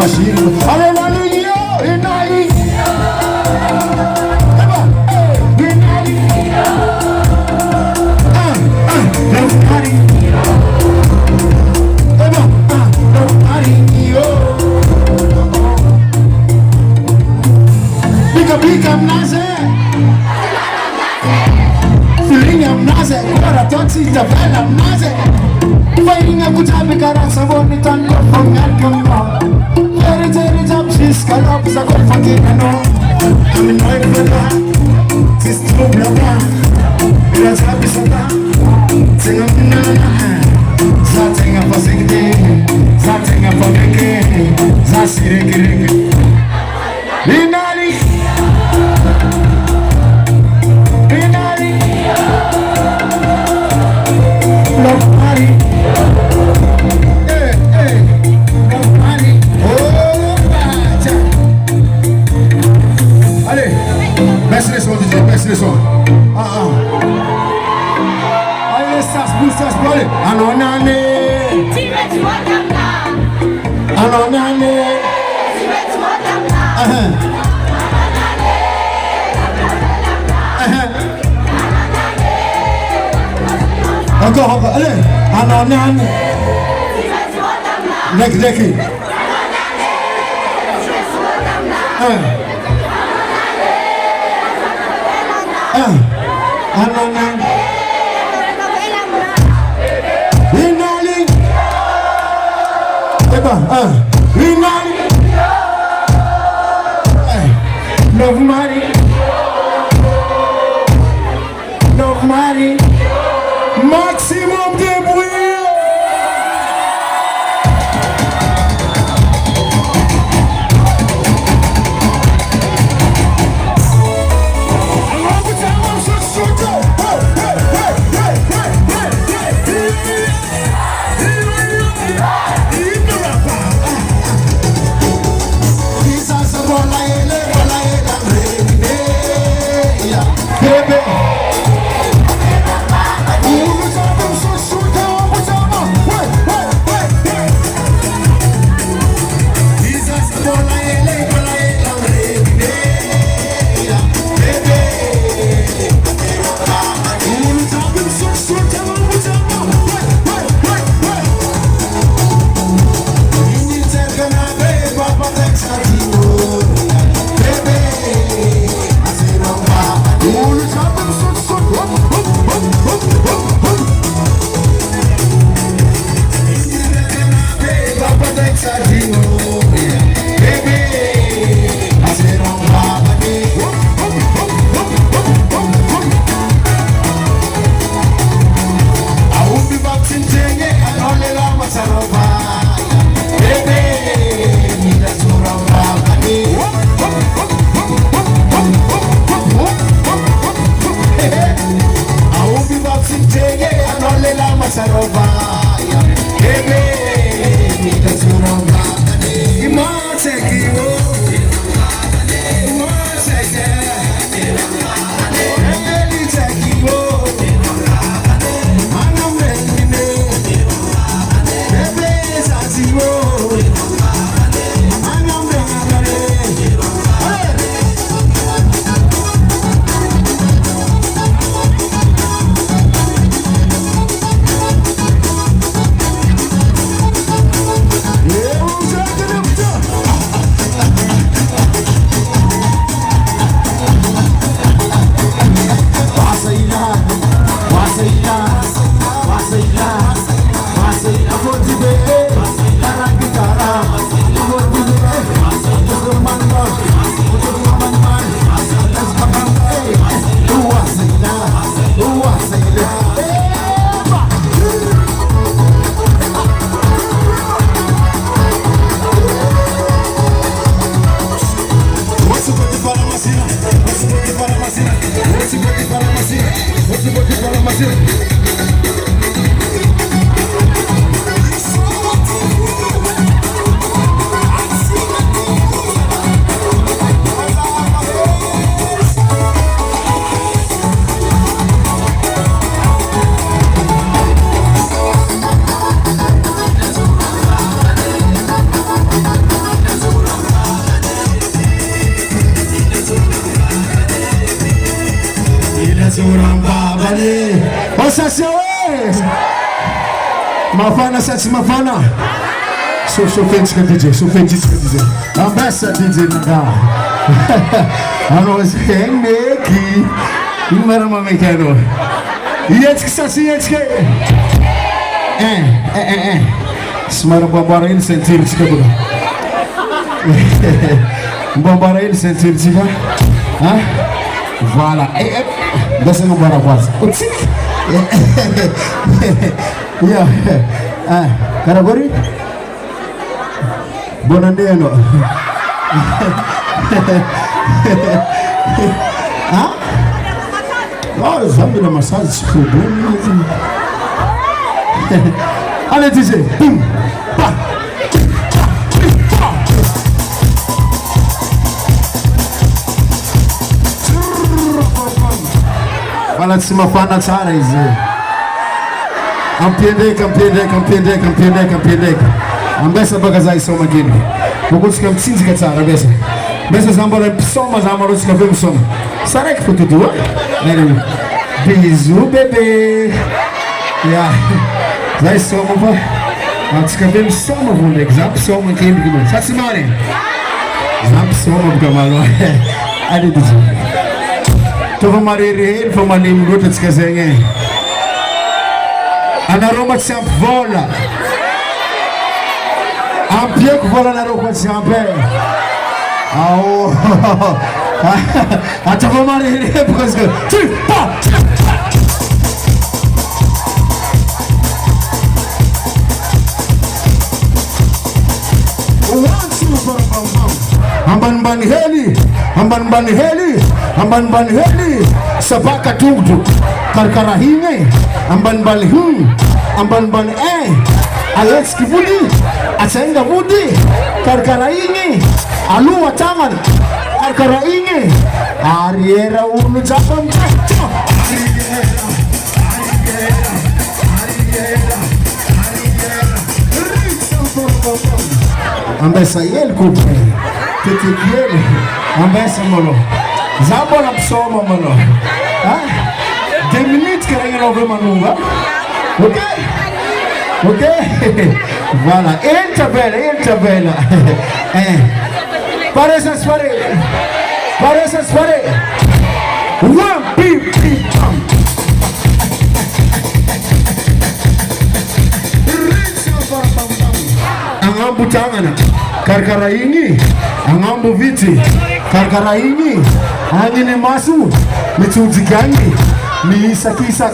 machine. Hallelujah, inali. Bika mnaze. Feeling mnaze. Kora toksi tabela mnaze. Fighting a good time because I want it and go from that come on. Very jump, she's got up, so go for it and all. I'm in my brother. She's too blabber. Let's have this one. Sing up in the Starting up for sing day. Starting up for the game. Zasiri. Inali. Love party. Hey, love party. Oh, bacha. Allez, baisse les sons, DJ, baisse les sons. Allez, ça se bouge, ça se bouge. Anonane. Anonane. Encore, allez, Anonane. Neki. Anonane. Inali. Inali. Love money. Love money. Maximum de bruit. Ambessa we. Mafana sasa mafana. So fenchika DJ, so fenchika DJ. Ambessa DJ nanga. Ano meki. Imara mamekano. Yetski sasa yetski. Semara bombara ini sentir sika bro. Bombara ini sentir sika. Hein? Voilà. Dessa não bora quase. Yeah. Karagori? Bonandeno. Ah? Oh, zambi na massage pro bom. Allez DJ, boum, pa. Fala de cima fana tsara izi. Ampiendeka. Ambessa bagaza isoma gini. Bokutsika mtsinzika tsara besa. Besa zambara msoma zambara usika vem soma. Sara que foto tua? Bisous bébé. Yeah. Vai soma pa. Atsika vem soma vundek. Zap soma kindi kima. Satsimane. Zap soma bukamalo. Adi DJ. Tova marere, fa malim luta tskazenye. Anaroma tsamp vola. Ampiek vola naroma tsampe. Ao. Atova marere because pa. Amban ban heli sabaka tugdu karkara hine amban ban Alex kivuli asenga vudi karkara hine alu wataman karkara hine ariera unu japam Ambessa yel coupe Tetikiele Ambessa molo Zabo na psoma molo 2 minutes que rien n'ouvre manunga. Ok Voilà Intervela Parece spare One beep Angambu tangana Karkaraini Angambu viti Karkaraini Angine masu Mituzigani Ni sakisa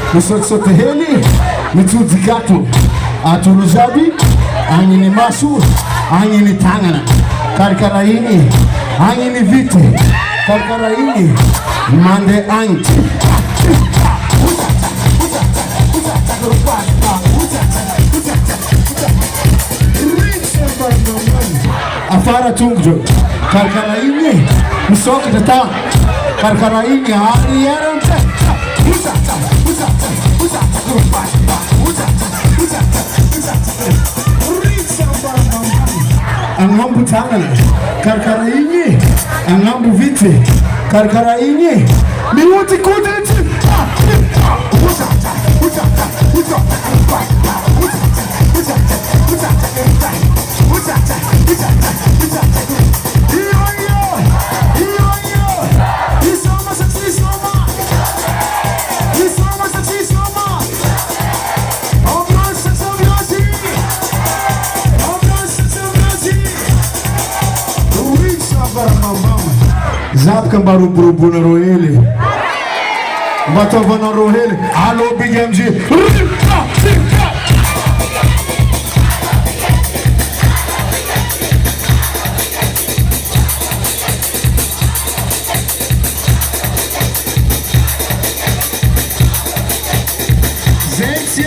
Musot heli mituzigatu aturuzabi angini masu angini tangana karkaraini angini viti karkaraini mande anti afara tungjo karkaraini musok data karkaraini hariyaran Angambu tangana karkaraini angambu viti karkaraini miuti kudeti Zapka baru na rohele Batova na rohele Alô Big MG Gente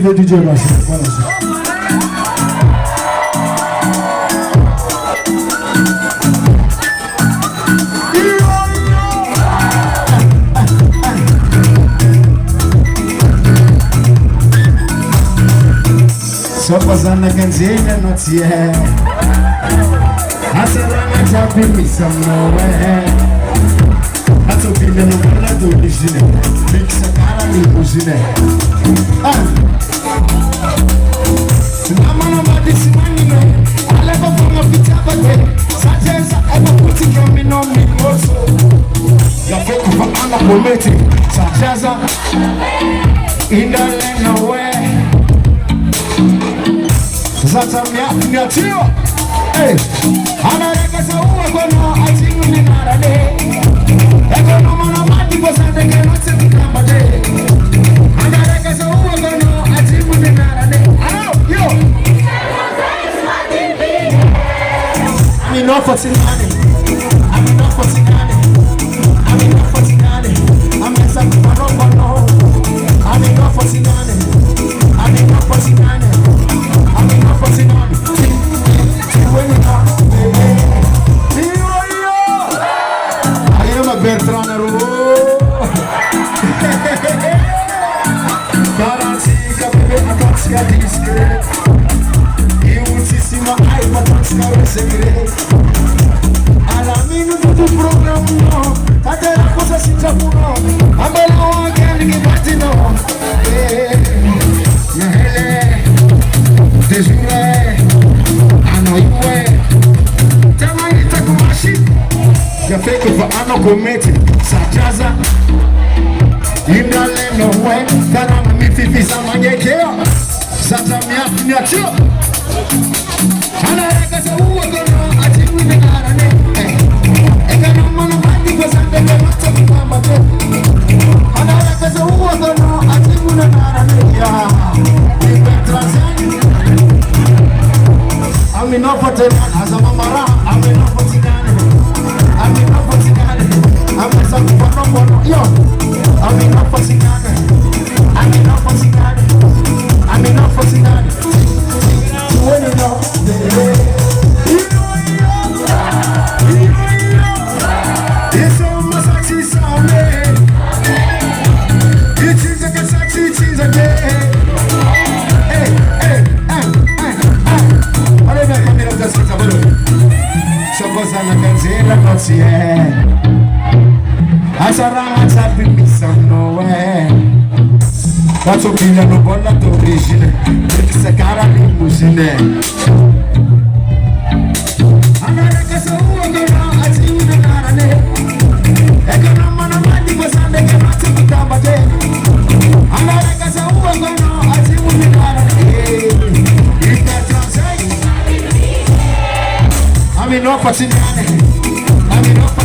le DJ basi. Só sana kanzenya notie Asarana jabi misamnowe Atopile no bala do dijine Mixa cara mi buzine Nama no badisi manime Aleva fonga pitabate Sajeza eba puti kemi no mimoso Gafeku fa ana pometi Sajeza Indale no way Zata miatio Hey Anareka sa uwe kono Atingu ni narade Eko no mana mati kwa sande Keno se mikambade Anareka sa uwe kono Atingu ni narade Ano, yo I'm enough for Tinani I'm enough for Tinani I'm enough for Tinani I'm enough for Tinani I'm enough for Tinani I'm enough for Tinani I'm enough for Tinani I am a Bertrand Karantika bebe atatska diskre Iunsissima ai patatska resegre Alla minuto tu programma A te la cosa si giapuno A me la ho anche che battino Nehele Desure Anoiwe Tamanita kumashi Gafeko fa ano kometi Sajaza Indale no we Karama mififi zamanyekeo Sata miatio Anareka sa uwa kono Atimu negarane Ekana mano mati kwa sande Kemata mikamate Anareka sa uwa kono Atimu negarane I'm enough for Tinani, as a mamara, I'm enough for Tinani. I'm enough for Tinani. I'm a son for yo. I'm enough for Tinani. I'm enough for Tinani. I'm enough for Tinani. When you know, it's almost sexy sound. It is like a sexy cheese again. Sopozana kanzera notie Asaranga sapi misanowe Watopile no bola d'origine Mixa cara limousine Anareka sa uwa gana Atimu na narane Ekana mana mandi kwa sande Kemati mikambate Anareka sa uwa gana Atimu na narane Ita transai I'm enough for Tinani. I'm enough for